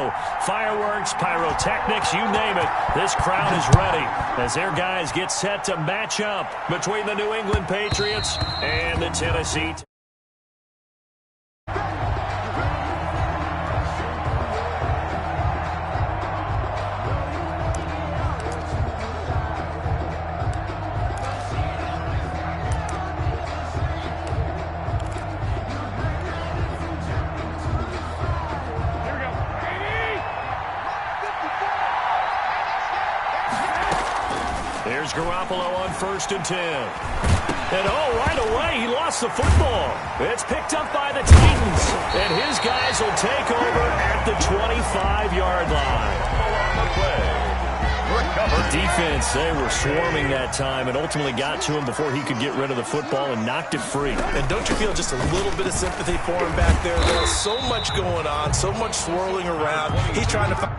go. Fireworks, pyrotechnics, you name it. This crowd is ready as their guys get set to match up between the New England Patriots and the Tennessee. Here's Garoppolo on 1st and 10. And right away, he lost the football. It's picked up by the Titans. And his guys will take over at the 25-yard line. The defense, they were swarming that time and ultimately got to him before he could get rid of the football and knocked it free. And don't you feel just a little bit of sympathy for him back there? There's so much going on, so much swirling around. He's trying to find...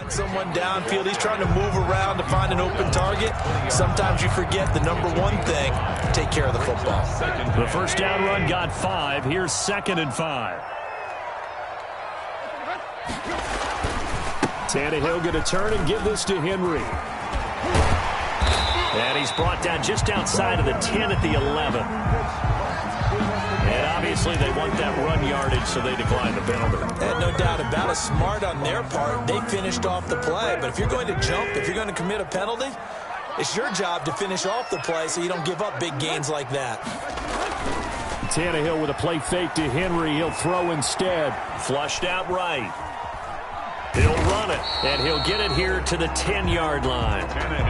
someone downfield. He's trying to move around to find an open target. Sometimes you forget the number one thing, take care of the football. The first down run got 5. Here's 2nd and 5. Tannehill going to turn and give this to Henry. And he's brought down just outside of the 10 at the 11. And obviously they want that run yardage, so they decline the penalty. And no doubt about it, smart on their part. They finished off the play. But if you're going to jump, if you're going to commit a penalty, it's your job to finish off the play so you don't give up big gains like that. Tannehill with a play fake to Henry. He'll throw instead. Flushed out right. He'll run it, and he'll get it here to the 10-yard line.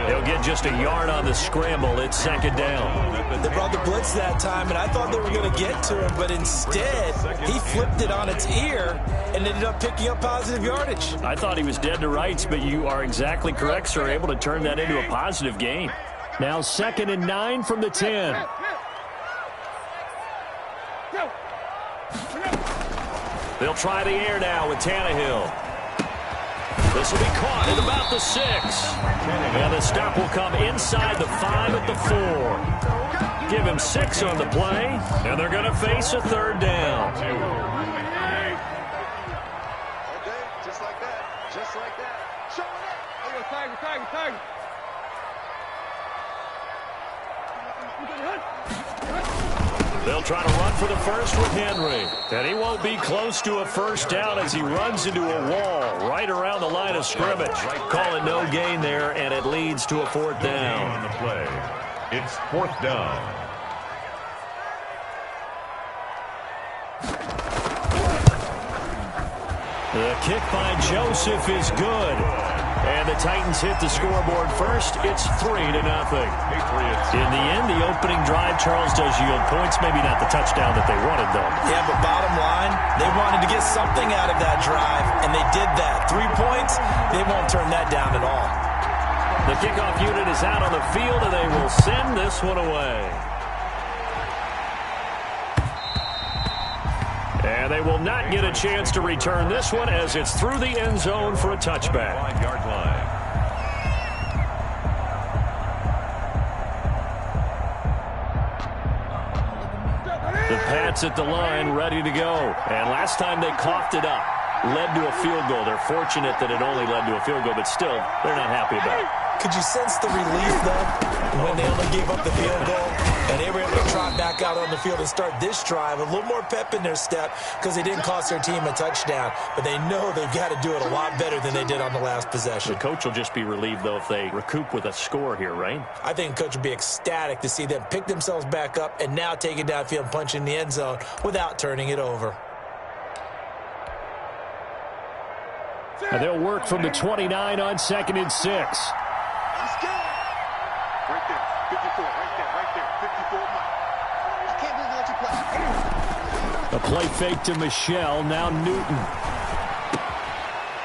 He'll get just a yard on the scramble. It's 2nd down. They brought the blitz that time, and I thought they were going to get to him, but instead he flipped it on its ear and ended up picking up positive yardage. I thought he was dead to rights, but you are exactly correct, sir. Able to turn that into a positive gain. Now 2nd and 9 from the 10. They'll try the air now with Tannehill. This will be caught at about the 6. And the stop will come inside the 5 at the 4. Give him 6 on the play, and they're going to face a 3rd down. Okay, just like that. Just like that. Show it up. Tiger. They'll try to run for the first with Henry. And he won't be close to a first down as he runs into a wall right around the line of scrimmage. Call it no gain there, and it leads to a 4th down. On the play, it's 4th down. The kick by Joseph is good. And the Titans hit the scoreboard first. It's 3-0. In the end, the opening drive, Charles, does yield points. Maybe not the touchdown that they wanted, though. Yeah, but bottom line, they wanted to get something out of that drive, and they did that. 3 points, they won't turn that down at all. The kickoff unit is out on the field, and they will send this one away. And they will not get a chance to return this one as it's through the end zone for a touchback. 5-yard line. The Pats at the line, ready to go. And last time they coughed it up, led to a field goal. They're fortunate that it only led to a field goal, but still, they're not happy about it. Could you sense the relief, though, when they only gave up the field goal? And they were able to trot back out on the field and start this drive. A little more pep in their step because they didn't cost their team a touchdown. But they know they've got to do it a lot better than they did on the last possession. The coach will just be relieved, though, if they recoup with a score here, right? I think the coach would be ecstatic to see them pick themselves back up and now take it downfield and punch in the end zone without turning it over. And they'll work from the 29 on 2nd and 6. Let's go. Right there. 54. Right there. 54. I can't believe they let you play. A play fake to Michelle. Now Newton.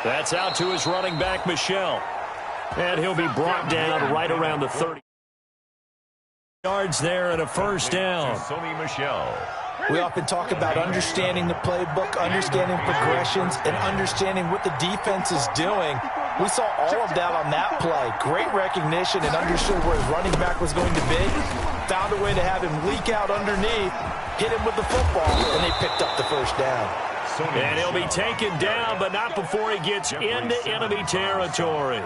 That's out to his running back, Michelle. And he'll be brought down right around the 30. yards there and a first down. Sony Michel. We often talk about understanding the playbook, understanding progressions, and understanding what the defense is doing. We saw all of that on that play. Great recognition and understood where his running back was going to be. Found a way to have him leak out underneath, hit him with the football, and they picked up the first down. And he'll be taken down, but not before he gets into enemy territory.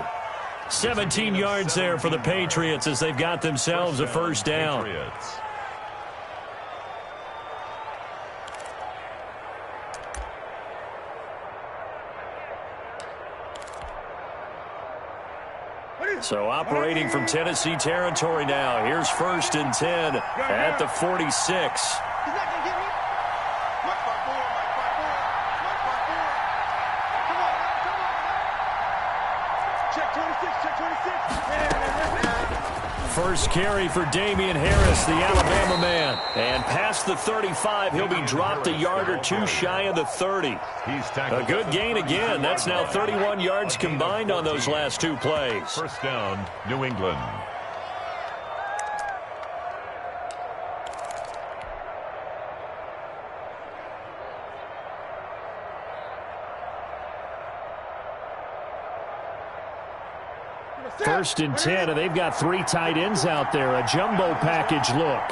17 yards there for the Patriots as they've got themselves a first down. So operating from Tennessee territory now. Here's 1st and 10 at the 46. He's not going to get me. Mike 5-4, Mike 5-4, Mike 5-4. Come on, come on. Check 26, check 26. First carry for Damian Harris, the Alabama man. And past the 35, he'll be dropped a yard or two shy of the 30. A good gain again. That's now 31 yards combined on those last two plays. First down, New England. First and 10, and they've got 3 tight ends out there. A jumbo package look.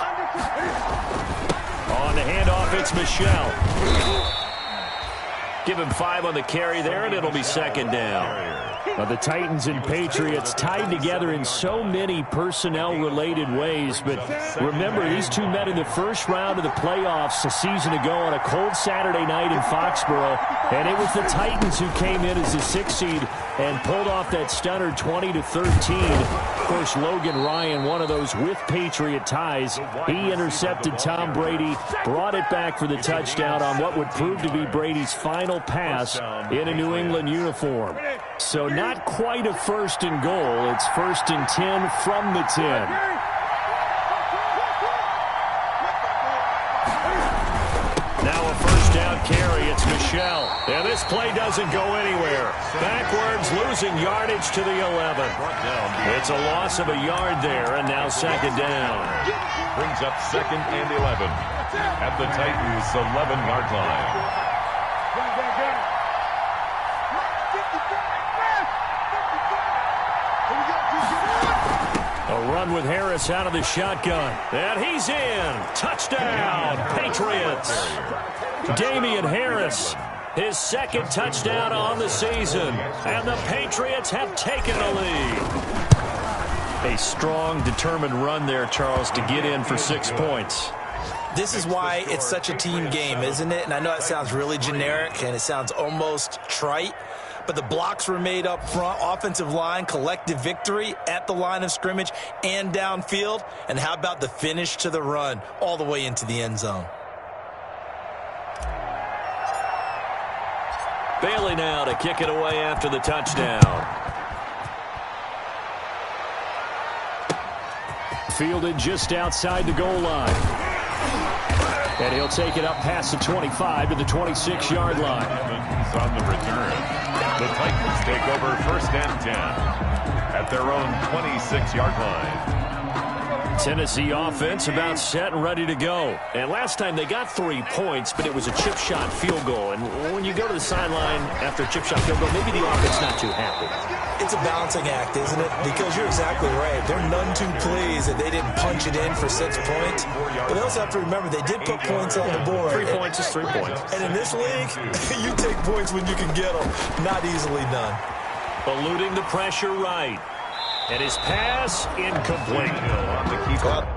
On the handoff, it's Michel. Give him 5 on the carry there, and it'll be 2nd down. The Titans and Patriots tied together in so many personnel-related ways. But remember, these two met in the first round of the playoffs a season ago on a cold Saturday night in Foxborough. And it was the Titans who came in as the 6th seed and pulled off that stunner 20-13. Of course, Logan Ryan, one of those with Patriot ties. He intercepted Tom Brady, brought it back for the touchdown on what would prove to be Brady's final pass in a New England uniform. So not quite a 1st and goal. It's 1st and 10 from the 10. Now a first down carry. It's Michel. And this play doesn't go anywhere. Backwards, losing yardage to the 11. It's a loss of a yard there, and now 2nd down. Brings up 2nd and 11 at the Titans' 11-yard line. A run with Harris out of the shotgun. And he's in. Touchdown, Patriots. Damian Harris, his 2nd touchdown on the season. And the Patriots have taken the lead. A strong, determined run there, Charles, to get in for 6 points. This is why it's such a team game, isn't it? And I know it sounds really generic and it sounds almost trite, but the blocks were made up front, offensive line, collective victory at the line of scrimmage and downfield. And how about the finish to the run all the way into the end zone? Bailey now to kick it away after the touchdown. Fielded just outside the goal line. And he'll take it up past the 25 to the 26-yard line. Evans on the return. The Titans take over 1st and 10 at their own 26-yard line. Tennessee offense about set and ready to go. And last time they got 3 points, but it was a chip shot field goal. And when you go to the sideline after a chip shot field goal, maybe the offense not too happy. It's a balancing act, isn't it? Because you're exactly right. They're none too pleased that they didn't punch it in for 6 points. But they also have to remember they did put points on the board. 3 points is 3 points. And in this league, you take points when you can get them. Not easily done. Eluding the pressure right. And his pass incomplete. On the keep up.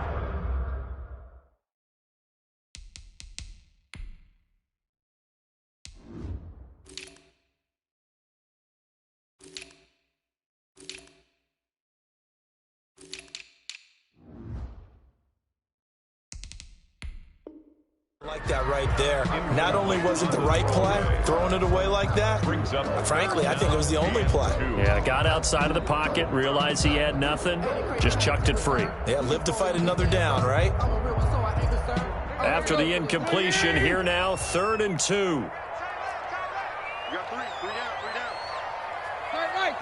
Like that right there. Not only was it the right play, throwing it away like that, frankly, I think it was the only play. Yeah, got outside of the pocket, realized he had nothing, just chucked it free. Yeah, live to fight another down, right? After the incompletion, here now, 3rd and 2. You got 3 down, 3 down. Tight right.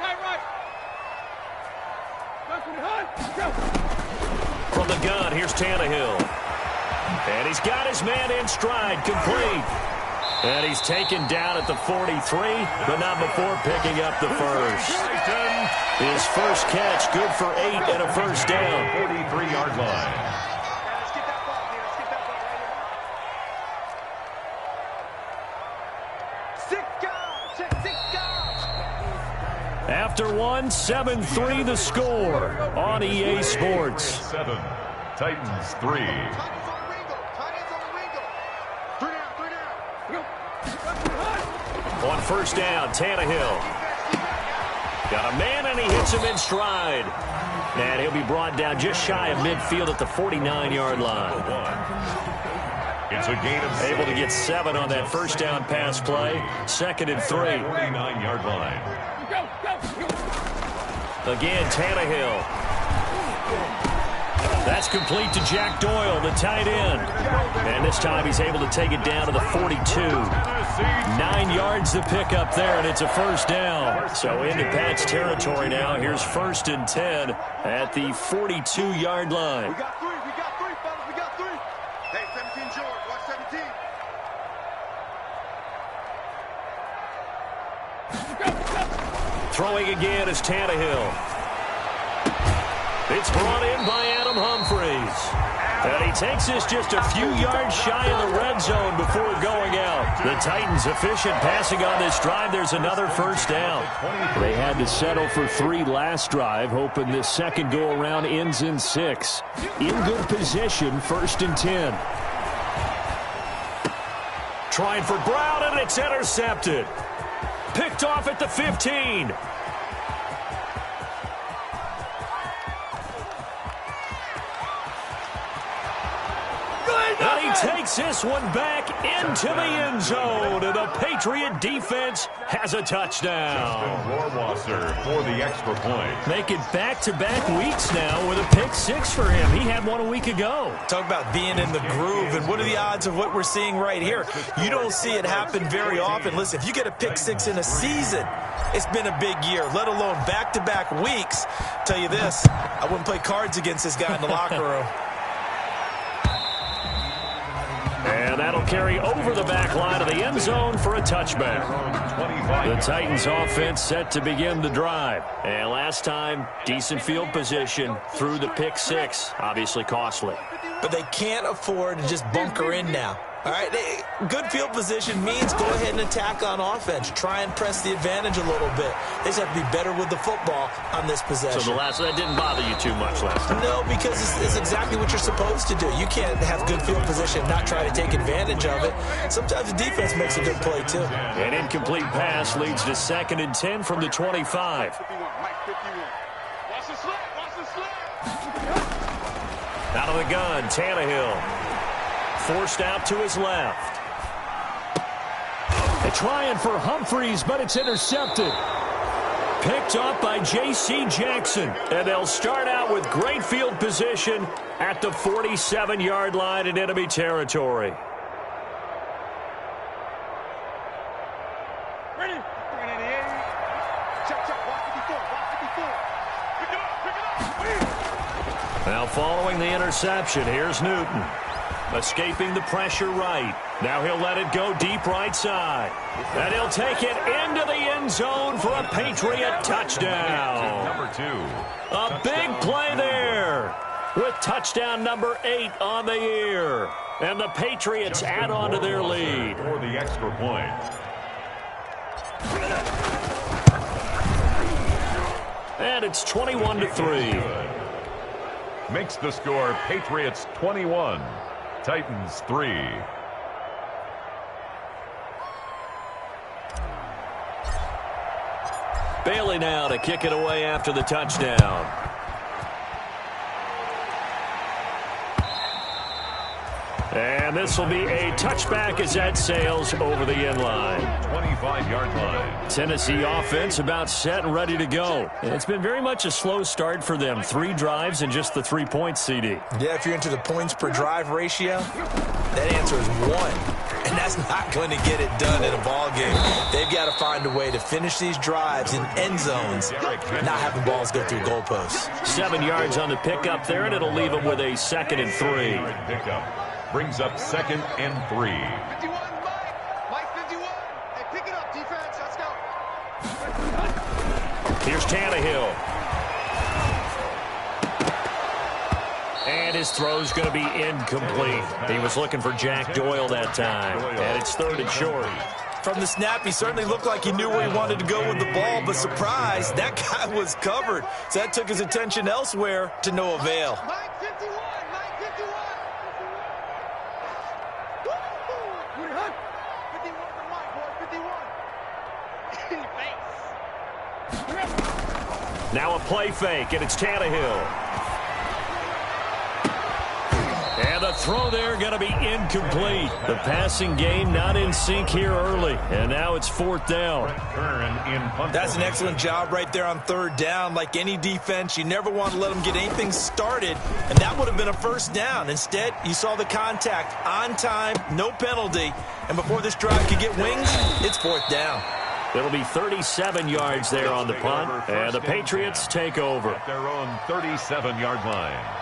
From From the gun, here's Tannehill. And he's got his man in stride, complete. And he's taken down at the 43, but not before picking up the first. His first catch, good for 8 and a first down. 43-yard line. Let's get that ball here. Let's get that ball right here. 6 guys. Check 6 guys. After one, 7-3 the score on EA Sports. 7. Titans 3. Titans on the Ringo. Titans on the Ringo. 3 down. 3 down. On first down, Tannehill. Got a man, and he hits him in stride. And he'll be brought down just shy of midfield at the 49-yard line. It's a gain of 6. Able to get 7 on that first down pass play. 2nd and 3. 49-yard line. Again, Tannehill. That's complete to Jack Doyle, the tight end. And this time he's able to take it down to the 42. 9 yards to pick up there, and it's a first down. So into Pat's territory now. Here's 1st and 10 at the 42-yard line. We got 3. We got 3, fellas. We got 3. Hey, 17, George. Watch 17. Throwing again is Tannehill. It's brought in by Adam Humphries. And he takes this just a few yards shy of the red zone before going out. The Titans efficient passing on this drive. There's another first down. They had to settle for 3 last drive, hoping this second go-around ends in 6. In good position, 1st and 10. Trying for Brown, and it's intercepted. Picked off at the 15. And he takes this one back into the end zone, and the Patriot defense has a touchdown. Rohrwasser for the extra point. Make it back-to-back weeks now with a pick 6 for him. He had one a week ago. Talk about being in the groove, and what are the odds of what we're seeing right here? You don't see it happen very often. Listen, if you get a pick 6 in a season, it's been a big year, let alone back-to-back weeks. Tell you this, I wouldn't play cards against this guy in the locker room. And that'll carry over the back line of the end zone for a touchback. The Titans offense set to begin the drive. And last time, decent field position through the pick 6. Obviously costly. But they can't afford to just bunker in now. All right, good field position means go ahead and attack on offense. Try and press the advantage a little bit. They just have to be better with the football on this possession. So that didn't bother you too much last time? No, because it's exactly what you're supposed to do. You can't have good field position and not try to take advantage of it. Sometimes the defense makes a good play, too. An incomplete pass leads to 2nd and 10 from the 25. 51. Mike 51. Watch the slip. Watch the slip. Out of the gun, Tannehill. Forced out to his left. They're trying for Humphries, but it's intercepted. Picked up by J.C. Jackson. And they'll start out with great field position at the 47-yard line in enemy territory. Ready? 398. Check. Watch 54. Watch 54. Pick it up. Now following the interception, here's Newton. Escaping the pressure right. Now he'll let it go deep right side. And he'll take it into the end zone for a Patriot touchdown. Number 2. A big play there with touchdown number 8 on the year. And the Patriots add on to their lead. For the extra point. And it's 21-3. Makes the score Patriots 21. Titans 3. Bailey now to kick it away after the touchdown. And this will be a touchback as that sails over the end line. 25-yard line. Tennessee offense about set and ready to go. And it's been very much a slow start for them. 3 drives and just the 3 points, CD. Yeah, if you're into the points per drive ratio, that answer is 1. and that's not going to get it done in a ball game. They've got to find a way to finish these drives in end zones, not having balls go through goalposts. 7 yards on the pickup there, and it'll leave them with a 2nd and 3. Pickup brings up 2nd and 3. 51, Mike 51. Hey, pick it up, defense. Let's go. Here's Tannehill. And his throw's going to be incomplete. He was looking for Jack Doyle that time. And it's 3rd and short. From the snap, he certainly looked like he knew where he wanted to go with the ball, but surprise, that guy was covered. So that took his attention elsewhere to no avail. Mike 51, Mike 51. Woo! 51 for Mike, boy, 51. Now a play fake, and it's Tannehill. And the throw there going to be incomplete. The passing game not in sync here early. And now it's 4th down. That's an excellent job right there on 3rd down. Like any defense, you never want to let them get anything started. And that would have been a 1st down. Instead, you saw the contact on time, no penalty. And before this drive could get wings, it's 4th down. It'll be 37 yards there on the punt. And the Patriots take over. At their own 37-yard line.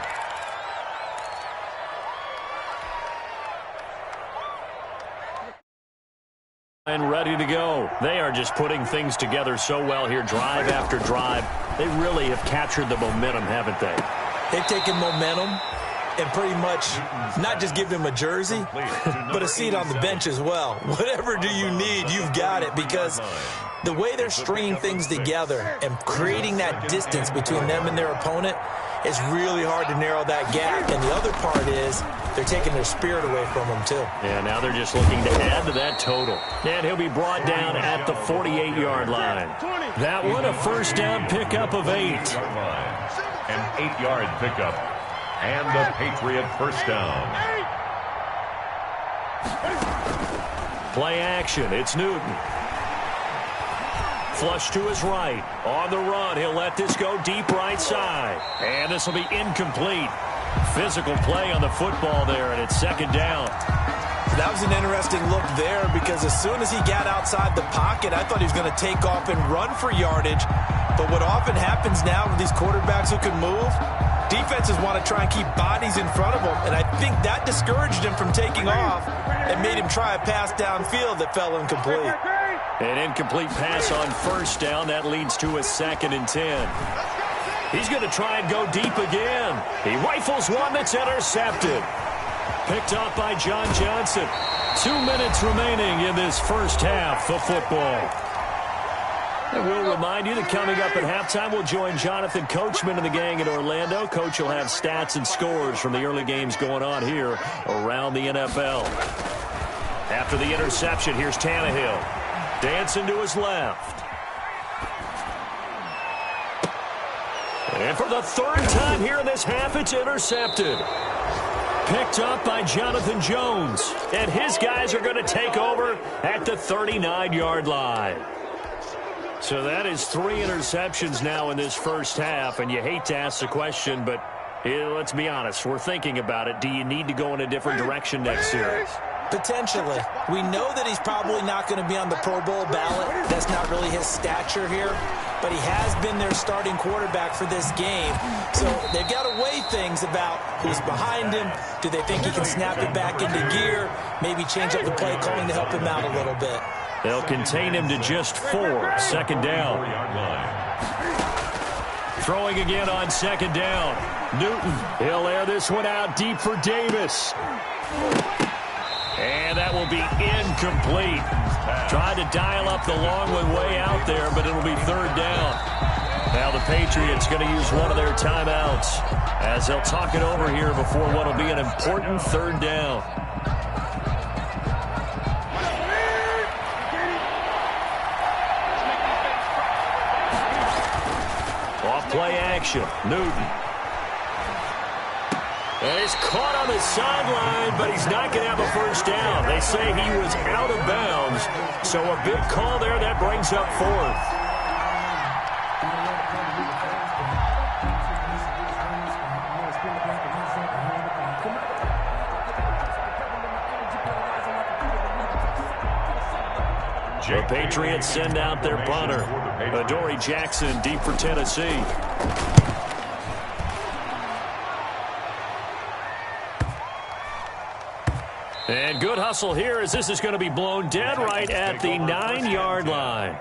And ready to go. They are just putting things together so well here, drive after drive. They really have captured the momentum, haven't they? They've taken momentum and pretty much not just give him a jersey, but a seat on the bench as well. Whatever do you need, you've got it, because the way they're stringing things together and creating that distance between them and their opponent, it's really hard to narrow that gap. And the other part is they're taking their spirit away from them, too. Yeah, now they're just looking to add to that total. And he'll be brought down at the 48-yard line. That one, a 1st down pickup of 8. An 8-yard pickup. And the Patriot 1st down. Play action. It's Newton. Flush to his right. On the run, he'll let this go deep right side. And this will be incomplete. Physical play on the football there, and it's 2nd down. That was an interesting look there, because as soon as he got outside the pocket, I thought he was going to take off and run for yardage. But what often happens now with these quarterbacks who can move, defenses want to try and keep bodies in front of them, and I think that discouraged him from taking off and made him try a pass downfield that fell incomplete. An incomplete pass on 1st down. That leads to a 2nd and 10. He's going to try and go deep again. He rifles one that's intercepted. Picked up by John Johnson. 2 minutes remaining in this first half of football. And we'll remind you that coming up at halftime, we'll join Jonathan Coachman and the gang in Orlando. Coach will have stats and scores from the early games going on here around the NFL. After the interception, here's Tannehill. Dancing to his left. And for the 3rd time here in this half, it's intercepted. Picked up by Jonathan Jones. And his guys are going to take over at the 39-yard line. So that is 3 interceptions now in this first half. And you hate to ask the question, but let's be honest. We're thinking about it. Do you need to go in a different direction next series? Potentially. We know that he's probably not going to be on the Pro Bowl ballot. That's not really his stature here. But he has been their starting quarterback for this game. So they've got to weigh things about who's behind him. Do they think he can snap it back into gear? Maybe change up the play calling to help him out a little bit. They'll contain him to just 4. 2nd down. Throwing again on 2nd down. Newton. He'll air this one out deep for Davis. And that will be incomplete. Tried to dial up the long one way out there, but it'll be 3rd down. Now the Patriots going to use one of their timeouts as they'll talk it over here before what will be an important 3rd down. Off play action. Newton. And he's caught on the sideline, but he's not going to have a 1st down. They say he was out of bounds, so a big call there that brings up 4th. The Patriots send out their punter. Adoree Jackson deep for Tennessee. And good hustle here as this is going to be blown dead right at the 9-yard line.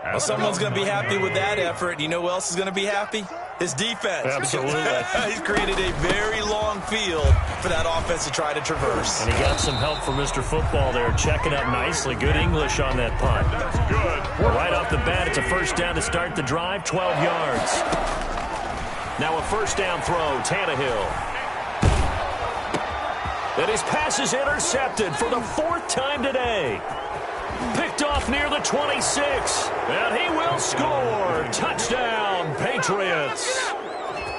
Well, someone's going to be happy with that effort. You know who else is going to be happy? His defense. Absolutely. He's created a very long field for that offense to try to traverse. And he got some help from Mr. Football there, checking up nicely. Good English on that punt. That's good. Right off the bat, it's a first down to start the drive, 12 yards. Now a first down throw, Tannehill. And his pass is intercepted for the 4th time today. Picked off near the 26. And he will score. Touchdown, Patriots.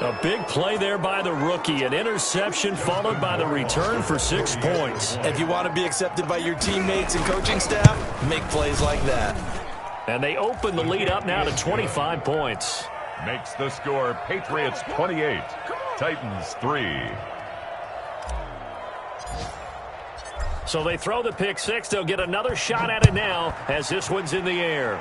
A big play there by the rookie. An interception followed by the return for 6 points. If you want to be accepted by your teammates and coaching staff, make plays like that. And they open the lead up now to 25 points. Makes the score Patriots 28, Titans 3. So they throw the pick six. They'll get another shot at it now as this one's in the air.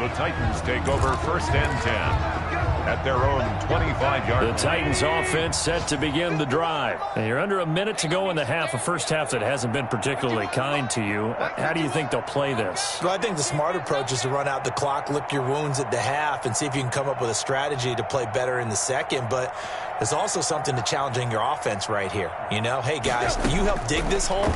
The Titans take over first and 10 at their own 25-yard line. The Titans offense set to begin the drive. And you're under a minute to go in the half, a first half that hasn't been particularly kind to you. How do you think they'll play this? Well, I think the smart approach is to run out the clock, lick your wounds at the half, and see if you can come up with a strategy to play better in the second. But there's also something to challenging your offense right here. You know, hey, guys, you help dig this hole.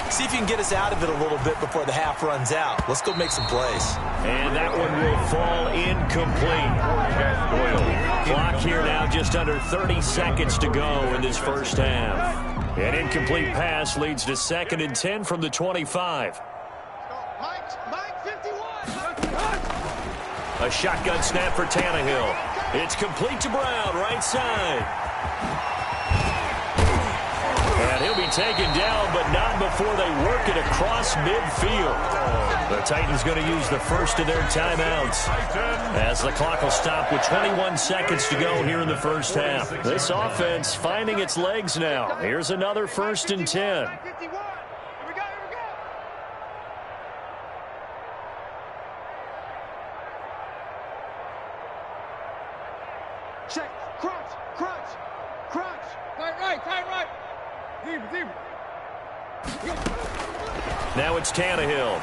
See if you can get us out of it a little bit before the half runs out. Let's go make some plays. And that one will fall incomplete. Clock here now just under 30 seconds to go in this first half. An incomplete pass leads to 2nd and 10 from the 25. Mike 51. A shotgun snap for Tannehill. It's complete to Brown, right side. And he'll be taken down, but not before they work it across midfield. The Titans going to use the first of their timeouts as the clock will stop with 21 seconds to go here in the first half. This offense finding its legs now. Here's another 1st and 10. 51. Here we go. Check. Crunch. Tight right. Deep. Now it's Tannehill.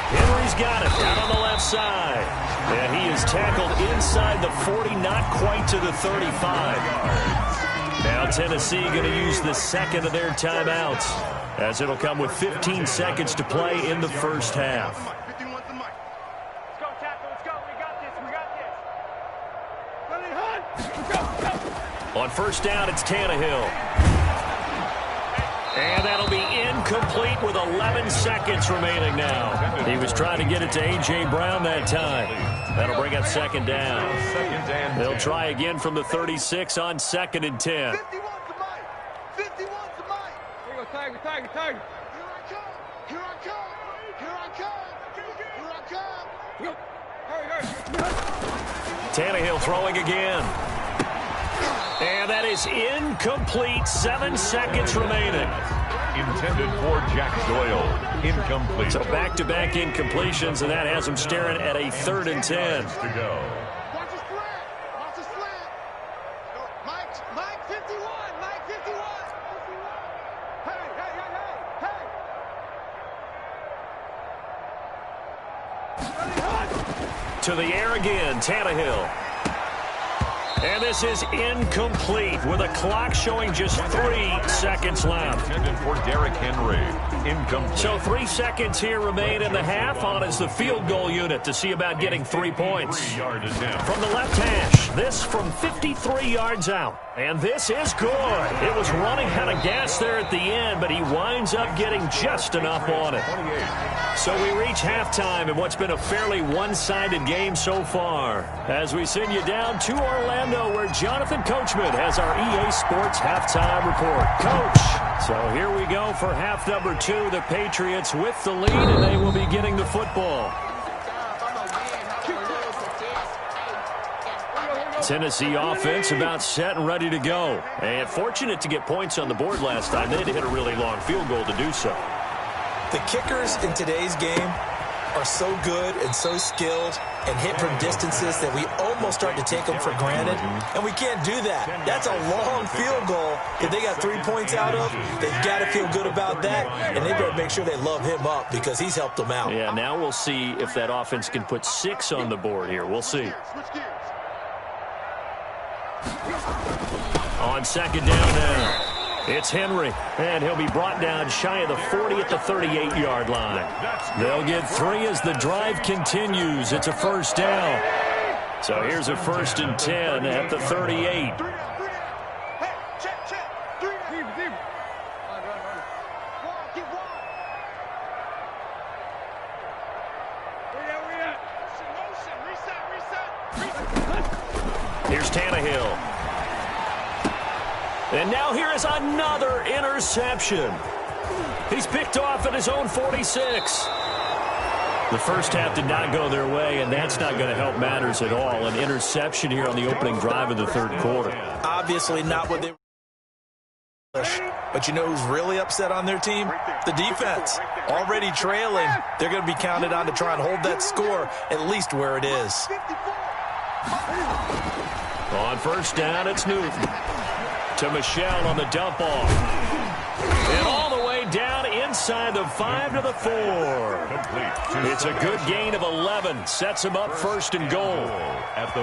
Henry's got it out on the left side. And he is tackled inside the 40, not quite to the 35. Now Tennessee going to use the second of their timeouts as it'll come with 15 seconds to play in the first half. 51 to Mike. Let's go, tackle. Let's go. We got this. Ready, Hunt. Let's go. On first down, it's Tannehill. And that'll be incomplete with 11 seconds remaining now. He was trying to get it to A.J. Brown that time. That'll bring up 2nd down. They'll try again from the 36 on 2nd and 10. 51 to Mike. 51 to Mike. Here we go, Tiger. Here I come. Hurry. Tannehill throwing again. And that is incomplete. 7 seconds remaining. Intended for Jack Doyle. Incomplete. So back-to-back incompletions, and that has him staring at a 3rd and 10. To go. Watch the slant. Mike 51. Hey. To the air again, Tannehill. And this is incomplete with a clock showing just 3 seconds left. Intended for Derrick Henry. Incomplete. So 3 seconds here remain in the half. On is the field goal unit to see about getting 3 points. 3-yard attempt. From the left hash, this from 53 yards out. And this is good. It was running out of gas there at the end, but he winds up getting just enough on it. 28. So we reach halftime in what's been a fairly one-sided game so far. As we send you down to Orlando, where Jonathan Coachman has our EA Sports halftime report. Coach, so here we go for half number 2. The Patriots with the lead, and they will be getting the football. Tennessee offense about set and ready to go. And fortunate to get points on the board last time. They had to hit a really long field goal to do so. The kickers in today's game are so good and so skilled and hit from distances that we almost start to take them for granted, and we can't do that. That's a long field goal that they got 3 points out of. They've got to feel good about that, and they better make sure they love him up because he's helped them out. Yeah, now we'll see if that offense can put 6 on the board here. We'll see. On second down now, it's Henry, and he'll be brought down shy of the 40 at the 38-yard line. They'll get 3 as the drive continues. It's a first down. So here's a 1st and 10 at the 38. Here's Tannehill. And now here is another interception. He's picked off at his own 46. The first half did not go their way, and that's not going to help matters at all. An interception here on the opening drive of the third quarter. Obviously not what they were. But you know who's really upset on their team? The defense. Already trailing. They're going to be counted on to try and hold that score at least where it is. On first down, it's Newton. To Michelle on the dump off. And all the way down inside the 5 to the 4. It's a good gain of 11. Sets him up 1st and goal.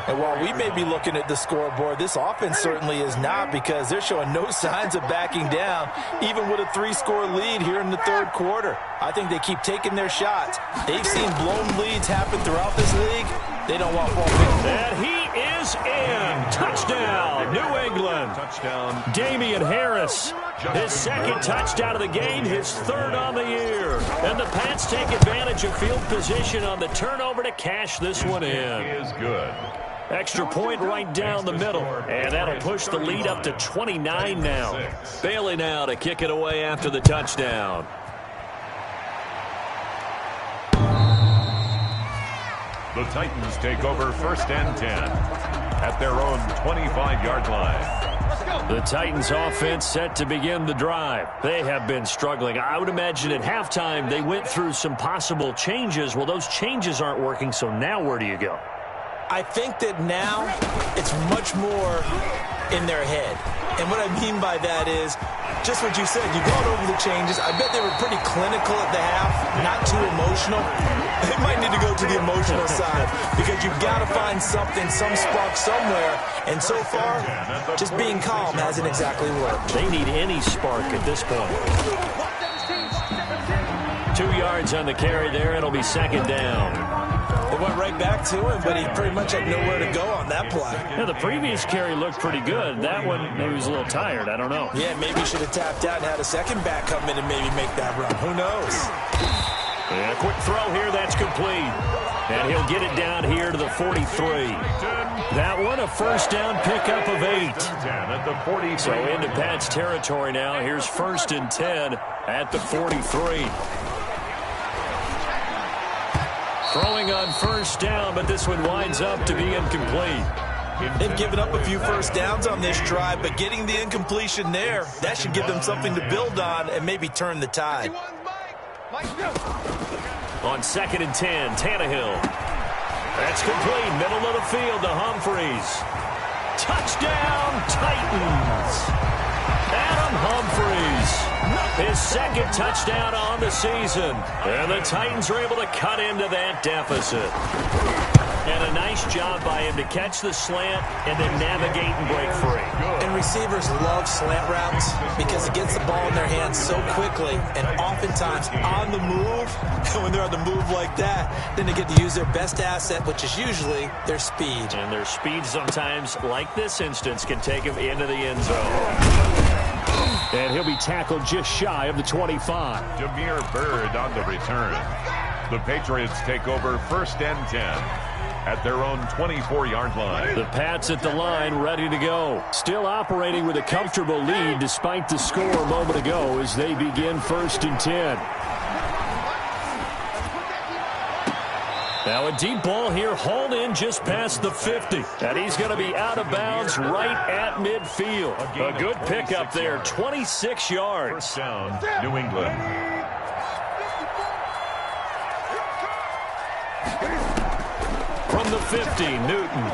And while we may be looking at the scoreboard, this offense certainly is not, because they're showing no signs of backing down, even with a 3-score lead here in the third quarter. I think they keep taking their shots. They've seen blown leads happen throughout this league. They don't want one big. And he is in. Touchdown, New England. Touchdown. Damian Harris. His 2nd touchdown of the game, his 3rd on the year. And the Pats take advantage of field position on the turnover to cash this one in. Is good. Extra point right down the middle. And that'll push the lead up to 29 now. Bailey now to kick it away after the touchdown. The Titans take over 1st and 10 at their own 25-yard line. The Titans offense set to begin the drive. They have been struggling. I would imagine at halftime they went through some possible changes. Well, those changes aren't working, so now where do you go? I think that now it's much more in their head. And what I mean by that is just what you said. You've gone over the changes. I bet they were pretty clinical at the half, not too emotional. They might need to go to the emotional side because you've got to find something, some spark somewhere. And so far, just being calm hasn't exactly worked. They need any spark at this point. 2 yards on the carry there. It'll be 2nd down. They went right back to him, but he pretty much had nowhere to go on that play. Yeah, the previous carry looked pretty good. That one, maybe he was a little tired. I don't know. Yeah, maybe he should have tapped out and had a second back come in and maybe make that run. Who knows? And a quick throw here. That's complete. And he'll get it down here to the 43. That one, a first down pickup of 8. So into Pat's territory now. Here's 1st and 10 at the 43. Throwing on first down, but this one winds up to be incomplete. They've given up a few first downs on this drive, but getting the incompletion there, that should give them something to build on and maybe turn the tide. On 2nd and 10, Tannehill. That's complete. Middle of the field to Humphries. Touchdown, Titans. Adam Humphries. His 2nd touchdown on the season. And the Titans are able to cut into that deficit. And a nice job by him to catch the slant and then navigate and break free. And receivers love slant routes because it gets the ball in their hands so quickly and oftentimes on the move. And when they're on the move like that, then they get to use their best asset, which is usually their speed. And their speed sometimes, like this instance, can take them into the end zone. And he'll be tackled just shy of the 25. Jameer Byrd on the return. The Patriots take over 1st and 10 at their own 24-yard line. The Pats at the line, ready to go. Still operating with a comfortable lead despite the score a moment ago as they begin 1st and 10. Now a deep ball here, hauled in just past the 50. And he's going to be out of bounds right at midfield. A good pickup there, 26 yards. First down, New England. From the 50, Newton.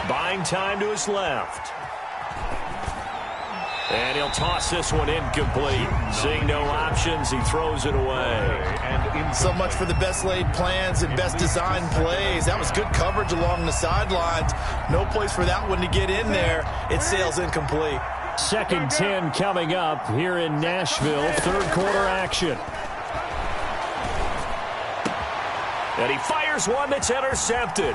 Buying time to his left. And he'll toss this one incomplete. Seeing no options, he throws it away. And so much for the best laid plans and best designed plays. That was good coverage along the sidelines. No place for that one to get in there. It sails incomplete. 2nd and 10 coming up here in Nashville. Third quarter action. And he fires one that's intercepted.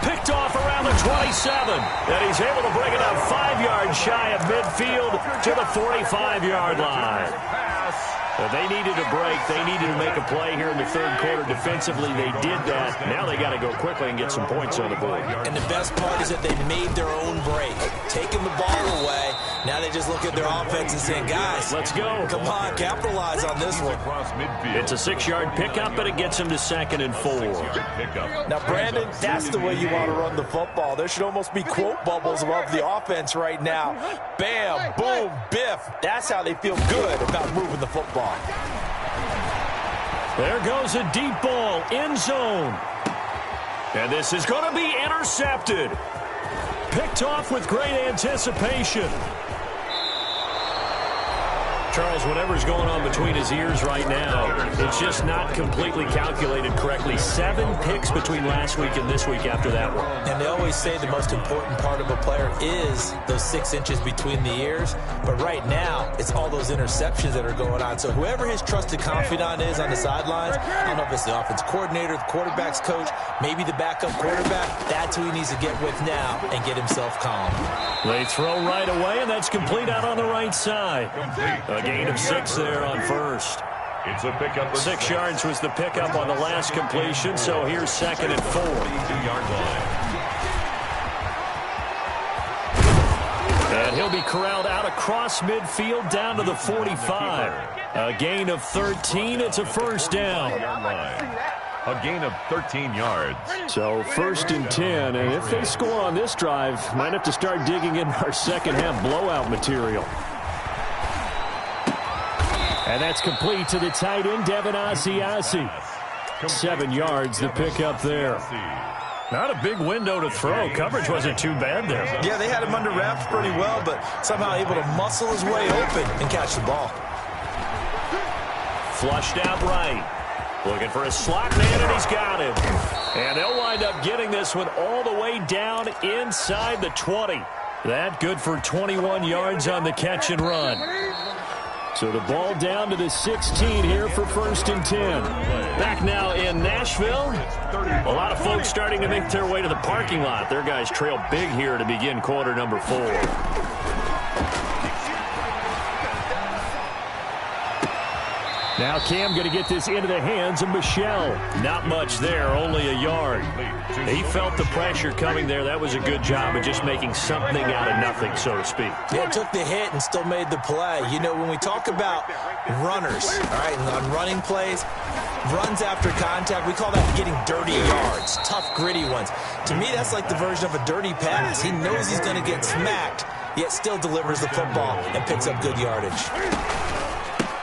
Picked off around the 27. And he's able to bring it up 5 yards shy of midfield to the 45-yard line. They needed a break. They needed to make a play here in the third quarter. Defensively, they did that. Now they got to go quickly and get some points on the board. And the best part is that they made their own break. Taking the ball away. Now they just look at their offense and say, guys, let's go. Come on, capitalize on this one. It's a 6-yard pickup, but it gets him to 2nd and 4. Now, Brandon, that's the way you want to run the football. There should almost be quote bubbles above the offense right now. Bam, boom, biff. That's how they feel good about moving the football. There goes a deep ball, end zone. And this is going to be intercepted. Picked off with great anticipation. Charles, whatever's going on between his ears right now, it's just not completely calculated correctly. 7 picks between last week and this week after that one. And they always say the most important part of a player is those 6 inches between the ears. But right now, it's all those interceptions that are going on. So whoever his trusted confidant is on the sidelines, I don't know if it's the offense coordinator, the quarterback's coach, maybe the backup quarterback, that's who he needs to get with now and get himself calm. They throw right away, and that's complete out on the right side. A gain of 6 there on first. It's a pickup. 6 yards was the pickup on the last completion, so here's 2nd and 4. 2-yard line. And he'll be corralled out across midfield down to the 45. A gain of 13. It's a first down. A gain of 13 yards. So 1st and 10, and if they score on this drive, might have to start digging in our second half blowout material. And that's complete to the tight end, Devin Asiasi. 7 yards, the pickup there. Not a big window to throw. Coverage wasn't too bad there. Yeah, they had him under wraps pretty well, but somehow able to muscle his way open and catch the ball. Flushed out right. Looking for a slot man, and he's got him. And they'll wind up getting this one all the way down inside the 20. That good for 21 yards on the catch and run. So the ball down to the 16 here for 1st and 10. Back now in Nashville. A lot of folks starting to make their way to the parking lot. Their guys trail big here to begin quarter number 4. Now Cam going to get this into the hands of Michelle. Not much there, only a yard. He felt the pressure coming there. That was a good job of just making something out of nothing, so to speak. Yeah, took the hit and still made the play. You know, when we talk about runners, all right, and on running plays, runs after contact, we call that getting dirty yards, tough, gritty ones. To me, that's like the version of a dirty pass. He knows he's going to get smacked, yet still delivers the football and picks up good yardage.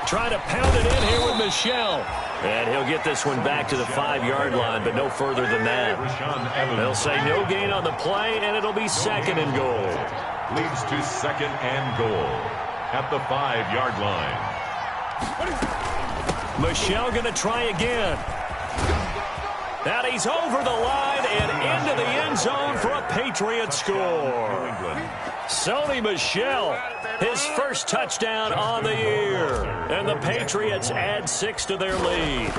Trying to pound it in here with Michelle. And he'll get this one back to the 5-yard line, but no further than that. They'll say no gain on the play, and it'll be 2nd and goal. Leads to 2nd and goal at the 5-yard line. Michelle going to try again. And he's over the line and into the end zone for a Patriot score. Sony Michel, his first touchdown on the year. And the Patriots add 6 to their lead.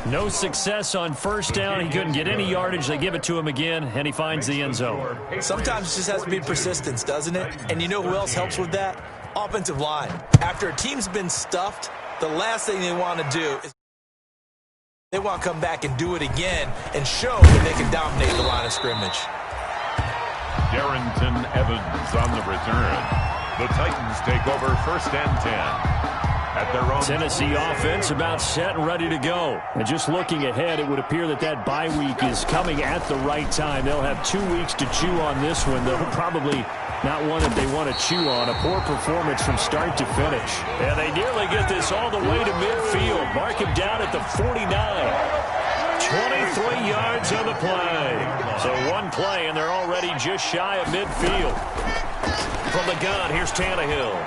No success on first down. He couldn't get any yardage. They give it to him again, and he finds the end zone. Sometimes it just has to be persistence, doesn't it? And you know who else helps with that? Offensive line. After a team's been stuffed, the last thing they want to do is they want to come back and do it again and show that they can dominate the line of scrimmage. Darrington Evans on the return. The Titans take over 1st and 10. At their own Tennessee offense about set and ready to go. And just looking ahead, it would appear that that bye week is coming at the right time. They'll have 2 weeks to chew on this one, though probably not one that they want to chew on. A poor performance from start to finish. And they nearly get this all the way to midfield. Mark him down at the 49. 23 yards on the play. So one play, and they're already just shy of midfield. From the gun, here's Tannehill.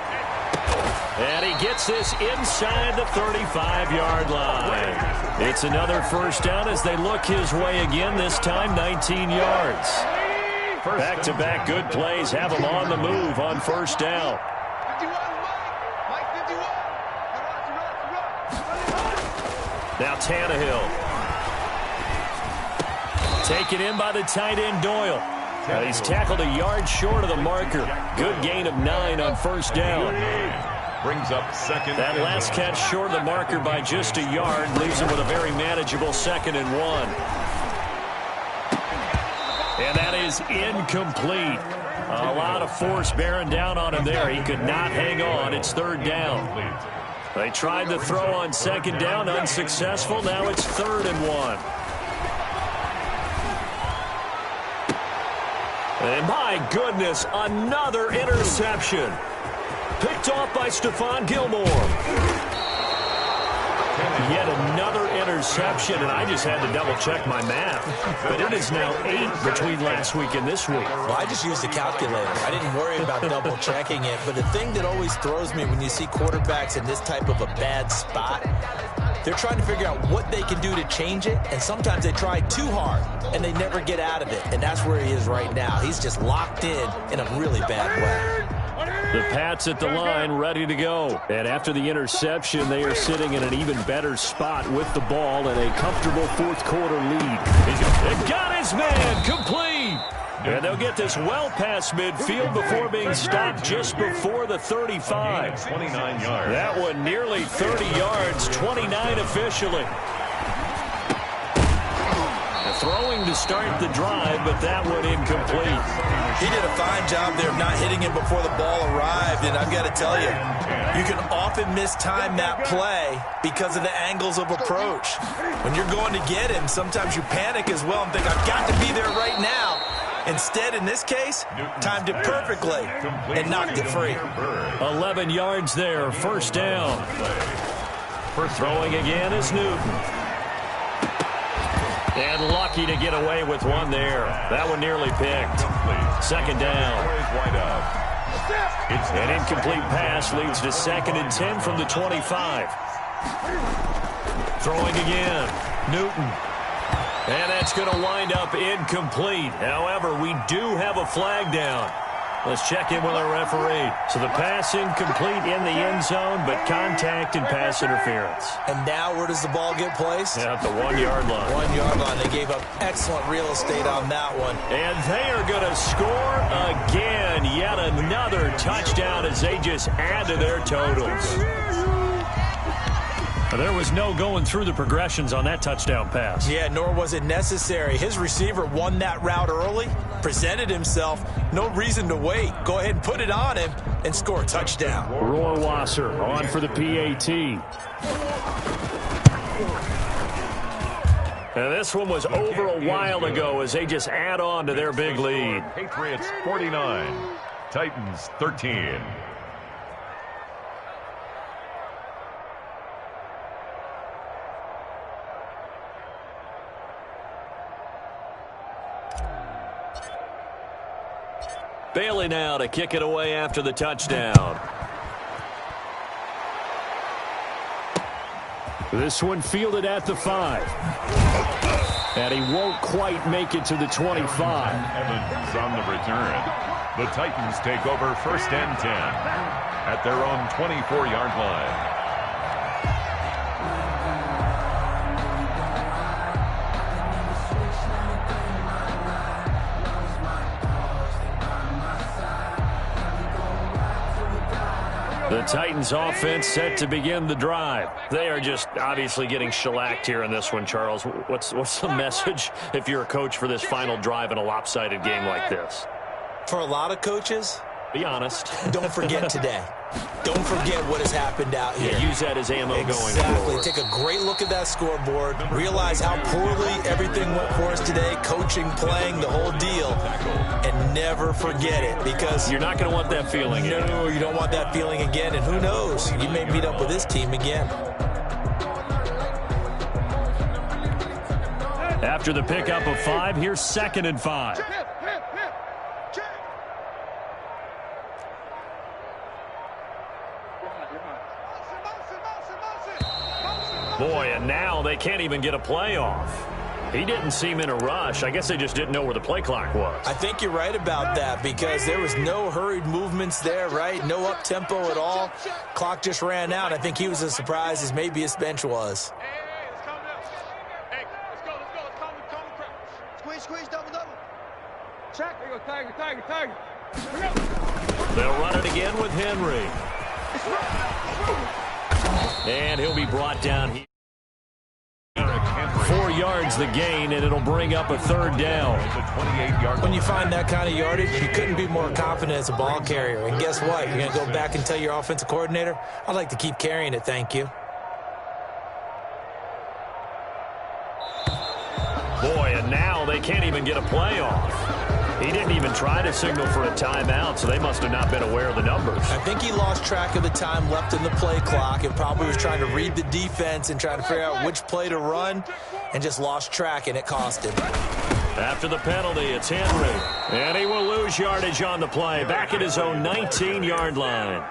And he gets this inside the 35-yard line. It's another first down as they look his way again, this time 19 yards. Back-to-back good plays have him on the move on first down. Now Tannehill. Taken in by the tight end Doyle. He's tackled a yard short of the marker. Good gain of 9 on first down. brings up second. That last catch short of the marker by just a yard leaves him with a very manageable 2nd and 1. And that is incomplete. A lot of force bearing down on him there. He could not hang on. It's 3rd down. They tried to throw on 2nd down, unsuccessful. Now it's 3rd and 1. And my goodness, another interception. Picked off by Stephon Gilmore. Yet another interception, and I just had to double-check my math. But it is now 8 between last week and this week. Well, I just used a calculator. I didn't worry about double-checking it. But the thing that always throws me when you see quarterbacks in this type of a bad spot, they're trying to figure out what they can do to change it, and sometimes they try too hard, and they never get out of it. And that's where he is right now. He's just locked in a really bad way. The Pats at the line, ready to go. And after the interception, they are sitting in an even better spot with the ball and a comfortable 4th quarter lead. They got his man complete. And they'll get this well past midfield before being stopped just before the 35. 29 yards. That one nearly 30 yards, 29 officially. Throwing to start the drive, but that one incomplete. He did a fine job there of not hitting him before the ball arrived, and I've got to tell you, you can often mistime that play because of the angles of approach. When you're going to get him, sometimes you panic as well and think, I've got to be there right now. Instead, in this case, timed it perfectly and knocked it free. 11 yards there, 1st down. Throwing again is Newton. And lucky to get away with one there. That one nearly picked. 2nd down. An incomplete pass leads to 2nd and 10 from the 25. Throwing again. Newton. And that's going to wind up incomplete. However, we do have a flag down. Let's check in with our referee. So the pass incomplete in the end zone, but contact and pass interference. And now where does the ball get placed? Yeah, at the 1-yard line. 1-yard line. They gave up excellent real estate on that one. And they are going to score again. Yet another touchdown as they just add to their totals. There was no going through the progressions on that touchdown pass. Yeah, nor was it necessary. His receiver won that route early, presented himself. No reason to wait. Go ahead and put it on him and score a touchdown. Rohrwasser on for the PAT. And this one was over a while ago as they just add on to their big lead. Patriots 49, Titans 13. Bailey now to kick it away after the touchdown. This one fielded at the 5. And he won't quite make it to the 25. Evans on the return. The Titans take over 1st and 10 at their own 24-yard line. The Titans offense set to begin the drive. They are just obviously getting shellacked here in this one, Charles. What's the message if you're a coach for this final drive in a lopsided game like this? For a lot of coaches, be honest. don't forget today. Don't forget what has happened out here. Yeah, use that as ammo going Exactly. forward. Take a great look at that scoreboard. Realize how poorly everything went for us today. Coaching, playing, the whole deal. And never forget it, because You're not going to want that feeling again. no, you don't want that feeling again. And who knows? You may meet up with this team again. After the pickup of 5, here's 2nd and 5. Boy, and now they can't even get a play off. He didn't seem in a rush. I guess they just didn't know where the play clock was. I think you're right about that, because there was no hurried movements there, right? No up-tempo at all. Clock just ran out. I think he was as surprised as maybe his bench was. Hey, let's calm down. Hey, let's go. Let's calm the crowd. Squeeze, double. Check. There you go, Tiger. Here we go. They'll run it again with Henry. And he'll be brought down here. 4 yards the gain, and it'll bring up a 3rd down. When you find that kind of yardage, you couldn't be more confident as a ball carrier. And guess what? You're going to go back and tell your offensive coordinator, I'd like to keep carrying it, thank you. Boy, and now they can't even get a play off. He didn't even try to signal for a timeout, so they must have not been aware of the numbers. I think he lost track of the time left in the play clock and probably was trying to read the defense and trying to figure out which play to run, and just lost track, and it cost him. After the penalty, it's Henry. And he will lose yardage on the play, back at his own 19-yard line.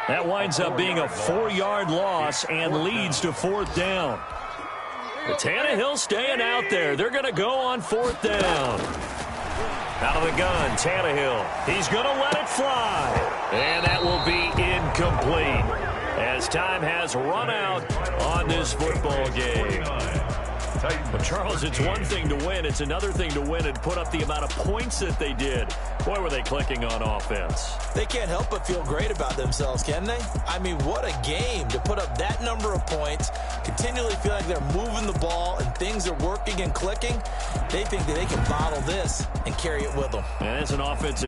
That winds up being a 4-yard loss and leads to 4th down. But Tannehill staying out there. They're going to go on 4th down. Out of the gun, Tannehill. He's going to let it fly. And that will be incomplete, as time has run out on this football game. But, Charles, it's one thing to win. It's another thing to win and put up the amount of points that they did. Boy, were they clicking on offense. They can't help but feel great about themselves, can they? I mean, what a game to put up that number of points, continually feel like they're moving the ball and things are working and clicking. They think that they can bottle this and carry it with them. And it's an offensive